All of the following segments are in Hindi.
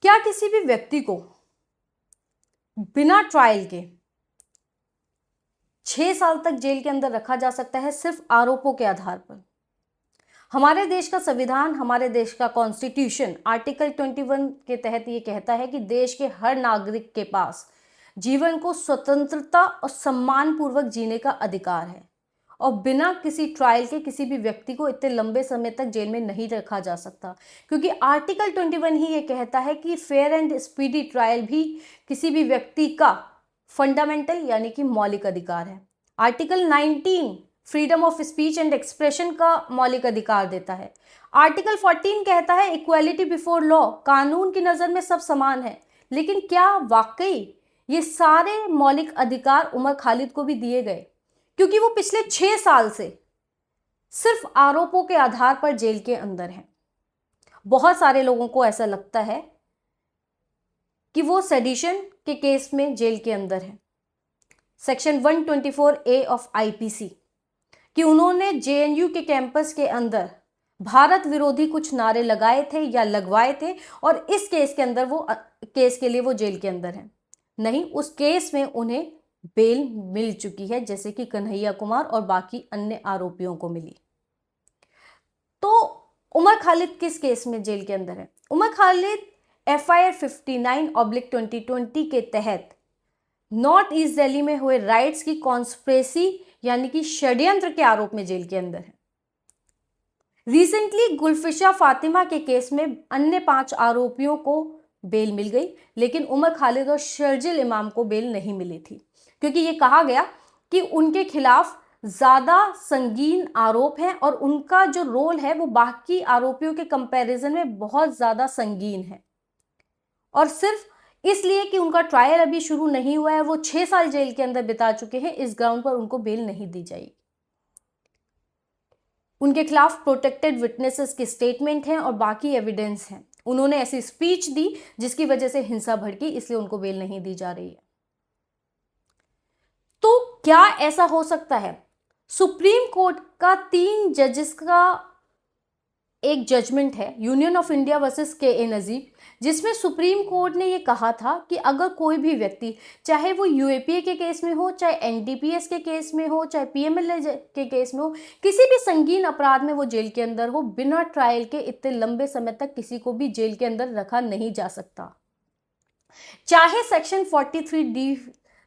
क्या किसी भी व्यक्ति को बिना ट्रायल के 6 साल तक जेल के अंदर रखा जा सकता है सिर्फ आरोपों के आधार पर? हमारे देश का संविधान, हमारे देश का कॉन्स्टिट्यूशन आर्टिकल 21 के तहत ये कहता है कि देश के हर नागरिक के पास जीवन को स्वतंत्रता और सम्मानपूर्वक जीने का अधिकार है और बिना किसी ट्रायल के किसी भी व्यक्ति को इतने लंबे समय तक जेल में नहीं रखा जा सकता, क्योंकि आर्टिकल 21 ही ये कहता है कि फेयर एंड स्पीडी ट्रायल भी किसी भी व्यक्ति का फंडामेंटल यानी कि मौलिक अधिकार है। Article 19 freedom of speech and expression का मौलिक अधिकार देता है। आर्टिकल 14 कहता है इक्वालिटी बिफोर लॉ, कानून की नज़र में सब समान है। लेकिन क्या वाकई ये सारे मौलिक अधिकार उमर खालिद को भी दिए गए? क्योंकि वो पिछले 6 साल से सिर्फ आरोपों के आधार पर जेल के अंदर हैं। बहुत सारे लोगों को ऐसा लगता है कि वो सेडिशन के केस में जेल के अंदर है, सेक्शन 124A ऑफ आईपीसी, कि उन्होंने जेएनयू के कैंपस के अंदर भारत विरोधी कुछ नारे लगाए थे या लगवाए थे और इस केस के अंदर वो केस के लिए वो जेल के अंदर हैं। नहीं, उस केस में उन्हें बेल मिल चुकी है, जैसे कि कन्हैया कुमार और बाकी अन्य आरोपियों को मिली। तो उमर खालिद किस केस में जेल के अंदर है? उमर खालिद FIR 59/2020 के तहत नॉर्थ ईस्ट दिल्ली में हुए राइट्स की कॉन्स्पिरेसी यानी कि षड्यंत्र के आरोप में जेल के अंदर है। रिसेंटली गुलफिशा फातिमा के केस में अन्य 5 आरोपियों को बेल मिल गई, लेकिन उमर खालिद और शर्जिल इमाम को बेल नहीं मिली थी, क्योंकि ये कहा गया कि उनके खिलाफ ज़्यादा संगीन आरोप हैं और उनका जो रोल है वो बाकी आरोपियों के कंपैरिजन में बहुत ज़्यादा संगीन है। और सिर्फ इसलिए कि उनका ट्रायल अभी शुरू नहीं हुआ है, वो 6 साल जेल के अंदर बिता चुके हैं, इस ग्राउंड पर उनको बेल नहीं दी जाएगी। उनके खिलाफ प्रोटेक्टेड विटनेसेस के स्टेटमेंट हैं और बाकी एविडेंस हैं। उन्होंने ऐसी स्पीच दी जिसकी वजह से हिंसा भड़की, इसलिए उनको बेल नहीं दी जा रही है। तो क्या ऐसा हो सकता है? सुप्रीम कोर्ट का 3 जजेस का एक जजमेंट है, union of India versus KA Najeeb, जिसमें सुप्रीम कोर्ट ने ये कहा था कि अगर कोई भी व्यक्ति, चाहे वो UAPA के केस में हो, चाहे NDPS के केस में हो, चाहे PMLA के केस में हो, किसी भी संगीन अपराध में वो जेल के अंदर हो, बिना ट्रायल के इतने लंबे समय तक किसी को भी जेल के अंदर रखा नहीं जा सकता। चाहे सेक्शन 43D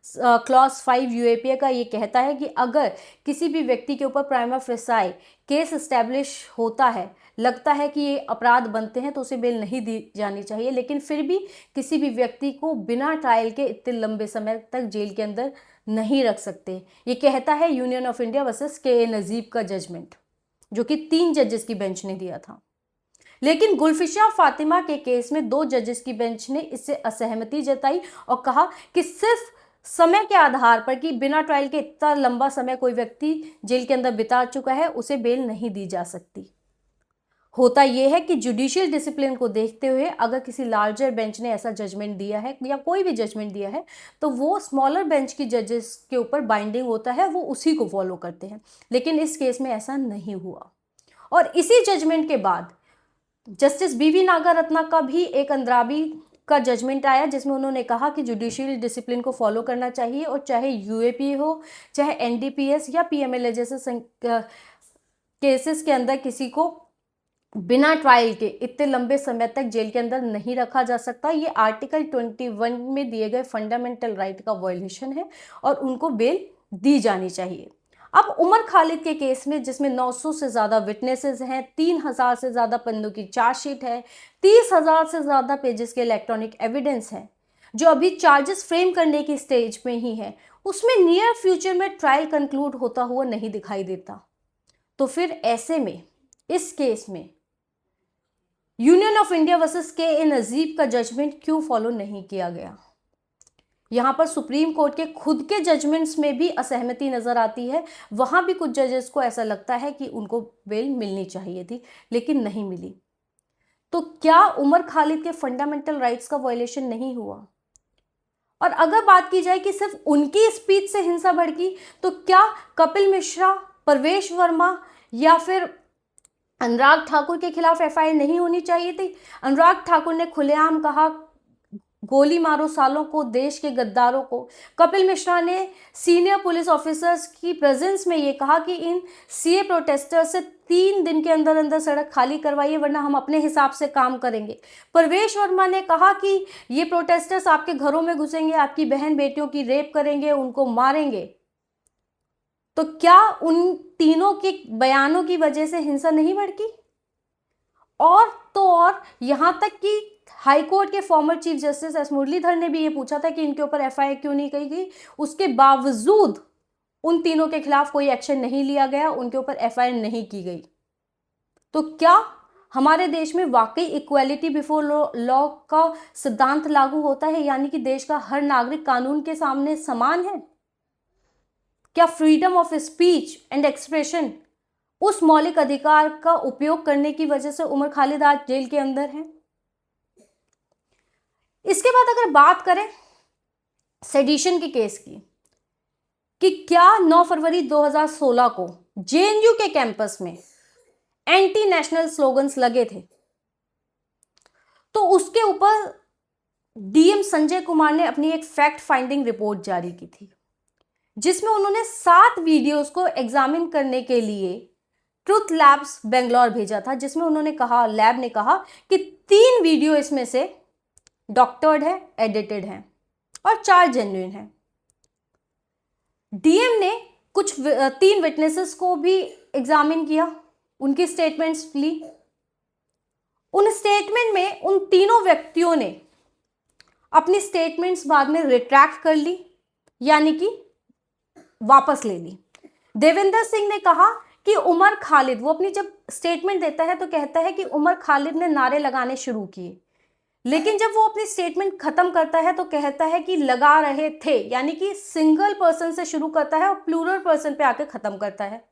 क्लॉज 5 UAPA का ये कहता है कि अगर किसी भी व्यक्ति के ऊपर प्राइमा फेसाई केस एस्टैब्लिश होता है, लगता है कि ये अपराध बनते हैं, तो उसे बेल नहीं दी जानी चाहिए, लेकिन फिर भी किसी भी व्यक्ति को बिना ट्रायल के इतने लंबे समय तक जेल के अंदर नहीं रख सकते। ये कहता है union of India versus KA Najeeb का जजमेंट, जो कि 3 जजेस की बेंच ने दिया था। लेकिन गुलफिशा फातिमा के केस में 2 जजेस की बेंच ने इससे असहमति जताई और कहा कि सिर्फ समय के आधार पर कि बिना ट्रायल के इतना लंबा समय कोई व्यक्ति जेल के अंदर बिता चुका है, उसे बेल नहीं दी जा सकती। होता यह है कि जुडिशियल डिसिप्लिन को देखते हुए अगर किसी लार्जर बेंच ने ऐसा जजमेंट दिया है या कोई भी जजमेंट दिया है, तो वो स्मॉलर बेंच की जजेस के ऊपर बाइंडिंग होता है, वो उसी को फॉलो करते हैं। लेकिन इस केस में ऐसा नहीं हुआ और इसी जजमेंट के बाद जस्टिस BV नागारत्ना का भी एक अंद्राबी का जजमेंट आया, जिसमें उन्होंने कहा कि जुडिशियल डिसिप्लिन को फॉलो करना चाहिए और चाहे UAPA हो, चाहे NDPS या PMLA जैसे केसेस के अंदर किसी को बिना ट्रायल के इतने लंबे समय तक जेल के अंदर नहीं रखा जा सकता। ये आर्टिकल 21 में दिए गए फंडामेंटल राइट का वायलेशन है और उनको बेल दी जानी चाहिए। अब उमर खालिद के केस में, जिसमें 900 से ज़्यादा विटनेसेस हैं, 3000 से ज़्यादा पन्नों की चार्जशीट है, 30,000 से ज़्यादा पेजेस के इलेक्ट्रॉनिक एविडेंस हैं, जो अभी चार्जेस फ्रेम करने की स्टेज में ही है, उसमें नियर फ्यूचर में ट्रायल कंक्लूड होता हुआ नहीं दिखाई देता। तो फिर ऐसे में इस केस में union of India versus KA Najeeb का जजमेंट क्यों फॉलो नहीं किया गया? यहाँ पर सुप्रीम कोर्ट के खुद के जजमेंट्स में भी असहमति नजर आती है। वहां भी कुछ जजेस को ऐसा लगता है कि उनको बेल मिलनी चाहिए थी, लेकिन नहीं मिली। तो क्या उमर खालिद के फंडामेंटल राइट्स का वायलेशन नहीं हुआ? और अगर बात की जाए कि सिर्फ उनकी स्पीच से हिंसा भड़की, तो क्या कपिल मिश्रा, परवेश वर्मा या फिर अनुराग ठाकुर के खिलाफ FIR नहीं होनी चाहिए थी? अनुराग ठाकुर ने खुलेआम कहा गोली मारो सालों को, देश के गद्दारों को। कपिल मिश्रा ने सीनियर पुलिस ऑफिसर्स की प्रेजेंस में ये कहा कि इन सीए प्रोटेस्टर्स से 3 दिन के अंदर अंदर सड़क खाली करवाइए, वरना हम अपने हिसाब से काम करेंगे। परवेश वर्मा ने कहा कि ये प्रोटेस्टर्स आपके घरों में घुसेंगे, आपकी बहन बेटियों की रेप करेंगे, उनको मारेंगे। तो क्या उन तीनों के बयानों की वजह से हिंसा नहीं भड़की? और तो और यहां तक कि हाई कोर्ट के former chief justice S Muralidhar ने भी ये पूछा था कि इनके ऊपर एफआईआर क्यों नहीं की गई, उसके बावजूद उन तीनों के खिलाफ कोई एक्शन नहीं लिया गया, उनके ऊपर एफआईआर नहीं की गई। तो क्या हमारे देश में वाकई इक्वालिटी बिफोर लॉ का सिद्धांत लागू होता है, यानी कि देश का हर नागरिक कानून के सामने समान है? क्या freedom of speech and expression, उस मौलिक अधिकार का उपयोग करने की वजह से उमर खालिद आज जेल के अंदर है? इसके बाद अगर बात करें सेडिशन के केस की, कि क्या 9 फरवरी 2016 को जेएनयू के कैंपस में एंटी नेशनल स्लोगन्स लगे थे, तो उसके ऊपर डीएम संजय कुमार ने अपनी एक फैक्ट फाइंडिंग रिपोर्ट जारी की थी, जिसमें उन्होंने 7 वीडियोस को एग्जामिन करने के लिए ट्रुथ लैब्स बेंगलोर भेजा था, जिसमें उन्होंने कहा, लैब ने कहा कि 3 वीडियो इसमें से डॉक्टर्ड है, एडिटेड है और 4 जेन्युइन है। डीएम ने कुछ 3 विटनेसेस को भी एग्जामिन किया, उनकी स्टेटमेंट्स ली। उन स्टेटमेंट में उन तीनों व्यक्तियों ने अपनी स्टेटमेंट्स बाद में रिट्रैक्ट कर ली, यानी कि वापस ले ली। देविंदर सिंह ने कहा कि उमर खालिद, वो अपनी जब स्टेटमेंट देता है तो कहता है कि उमर खालिद ने नारे लगाने शुरू किए, लेकिन जब वो अपनी स्टेटमेंट खत्म करता है तो कहता है कि लगा रहे थे, यानी कि सिंगल पर्सन से शुरू करता है और प्लूरल पर्सन पे आके खत्म करता है।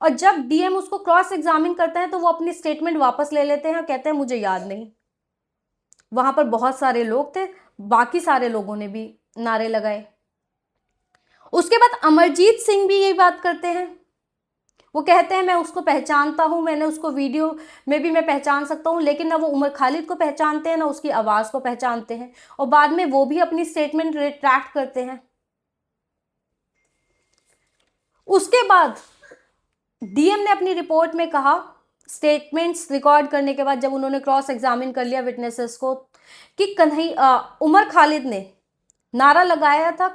और जब डीएम उसको क्रॉस एग्जामिन करता है तो वो अपनी स्टेटमेंट वापस ले लेते हैं और कहते हैं मुझे याद नहीं, वहां पर बहुत सारे लोग थे, बाकी सारे लोगों ने भी नारे लगाए। उसके बाद अमरजीत सिंह भी यही बात करते हैं, वो कहते हैं मैं उसको पहचानता हूं, मैंने उसको वीडियो में भी मैं पहचान सकता हूं, लेकिन ना वो उमर खालिद को पहचानते हैं ना उसकी आवाज को पहचानते हैं, और बाद में वो भी अपनी स्टेटमेंट रिट्रैक्ट करते हैं। उसके बाद डीएम ने अपनी रिपोर्ट में कहा, स्टेटमेंट्स रिकॉर्ड करने के बाद जब उन्होंने क्रॉस एग्जामिन कर लिया विटनेसेस को, कि उमर खालिद ने नारा लगाया था,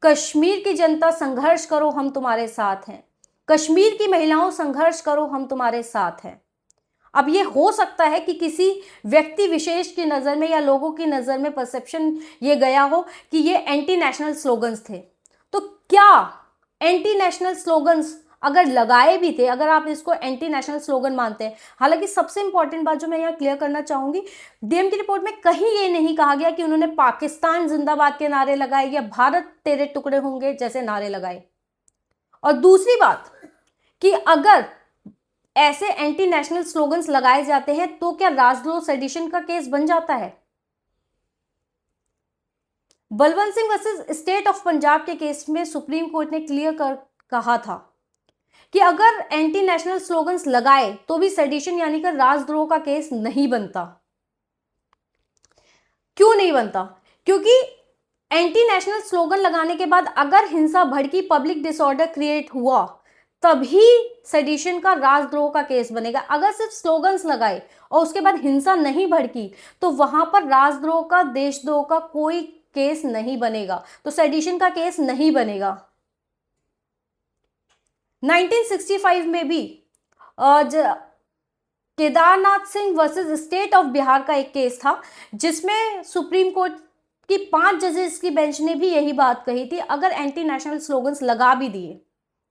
कश्मीर की जनता संघर्ष करो हम तुम्हारे साथ हैं, कश्मीर की महिलाओं संघर्ष करो हम तुम्हारे साथ हैं। अब ये हो सकता है कि किसी व्यक्ति विशेष की नज़र में या लोगों की नज़र में परसेप्शन ये गया हो कि ये एंटी नेशनल स्लोगन्स थे। तो क्या एंटी नेशनल स्लोगन्स अगर लगाए भी थे, अगर आप इसको एंटी नेशनल स्लोगन मानते हैं, हालांकि सबसे इंपॉर्टेंट बात जो मैं यहाँ क्लियर करना चाहूंगी, डीएम की रिपोर्ट में कहीं ये नहीं कहा गया कि उन्होंने पाकिस्तान जिंदाबाद के नारे लगाए या भारत तेरे टुकड़े होंगे जैसे नारे लगाए। और दूसरी बात कि अगर ऐसे एंटी नेशनल स्लोगन्स लगाए जाते हैं तो क्या राजद्रोह सेडिशन का केस बन जाता है? Balwant Singh versus state of Punjab के केस में सुप्रीम कोर्ट ने क्लियर कहा था कि अगर एंटी नेशनल स्लोगन्स लगाए तो भी सेडिशन यानी कि राजद्रोह का केस नहीं बनता। क्यों नहीं बनता? क्योंकि एंटी नेशनल स्लोगन लगाने के बाद अगर हिंसा भड़की, पब्लिक डिसऑर्डर क्रिएट हुआ, तभी सेडिशन का राजद्रोह का केस बनेगा। अगर सिर्फ स्लोगन्स लगाए और उसके बाद हिंसा नहीं भड़की तो वहां पर राजद्रोह का, देशद्रोह का कोई केस नहीं बनेगा, तो सेडिशन का केस नहीं बनेगा। 1965 में भी Kedarnath Singh versus state of Bihar का एक केस था, जिसमें सुप्रीम कोर्ट की 5 जजेस की बेंच ने भी यही बात कही थी, अगर एंटी नेशनल स्लोगन्स लगा भी दिए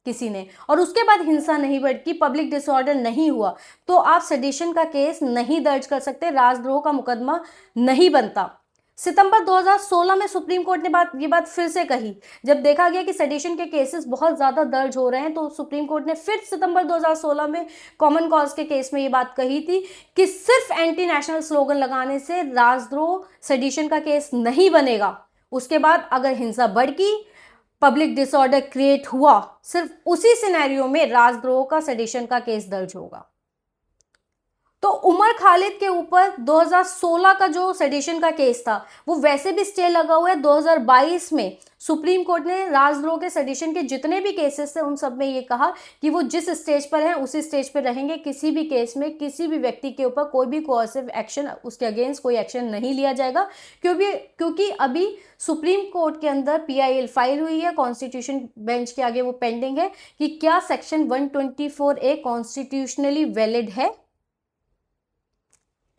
किसी ने और उसके बाद हिंसा नहीं भड़की, पब्लिक डिसऑर्डर नहीं हुआ, तो आप सेडिशन का केस नहीं दर्ज कर सकते, राजद्रोह का मुकदमा नहीं बनता। सितंबर 2016 में सुप्रीम कोर्ट ने ये बात फिर से कही, जब देखा गया कि सेडिशन के केसेस बहुत ज़्यादा दर्ज हो रहे हैं, तो सुप्रीम कोर्ट ने फिर सितंबर 2016 में कॉमन कॉज के केस में ये बात कही थी कि सिर्फ एंटी नेशनल स्लोगन लगाने से राजद्रोह सेडिशन का केस नहीं बनेगा। उसके बाद अगर हिंसा भड़की, पब्लिक डिसऑर्डर क्रिएट हुआ, सिर्फ उसी सिनेरियो में राजद्रोह का, सेडिशन का केस दर्ज होगा। तो उमर खालिद के ऊपर 2016 का जो सेडिशन का केस था वो वैसे भी स्टे लगा हुआ है। 2022 में सुप्रीम कोर्ट ने राजद्रोह के सेडिशन के जितने भी केसेस थे उन सब में ये कहा कि वो जिस स्टेज पर हैं उसी स्टेज पर रहेंगे। किसी भी केस में किसी भी व्यक्ति के ऊपर कोई भी कोर्सिव एक्शन, उसके अगेंस्ट कोई एक्शन नहीं लिया जाएगा, क्योंकि अभी सुप्रीम कोर्ट के अंदर PIL फाइल हुई है, कॉन्स्टिट्यूशन बेंच के आगे वो पेंडिंग है कि क्या सेक्शन 124A कॉन्स्टिट्यूशनली वैलिड है।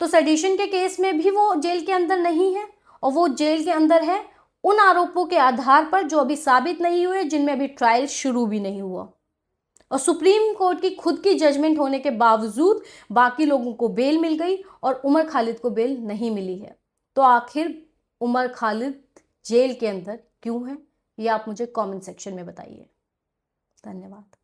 तो सेडिशन के केस में भी वो जेल के अंदर नहीं है, और वो जेल के अंदर है उन आरोपों के आधार पर जो अभी साबित नहीं हुए, जिनमें अभी ट्रायल शुरू भी नहीं हुआ। और सुप्रीम कोर्ट की खुद की जजमेंट होने के बावजूद बाकी लोगों को बेल मिल गई और उमर खालिद को बेल नहीं मिली है। तो आखिर उमर खालिद जेल के अंदर क्यों है, ये आप मुझे कमेंट सेक्शन में बताइए। धन्यवाद।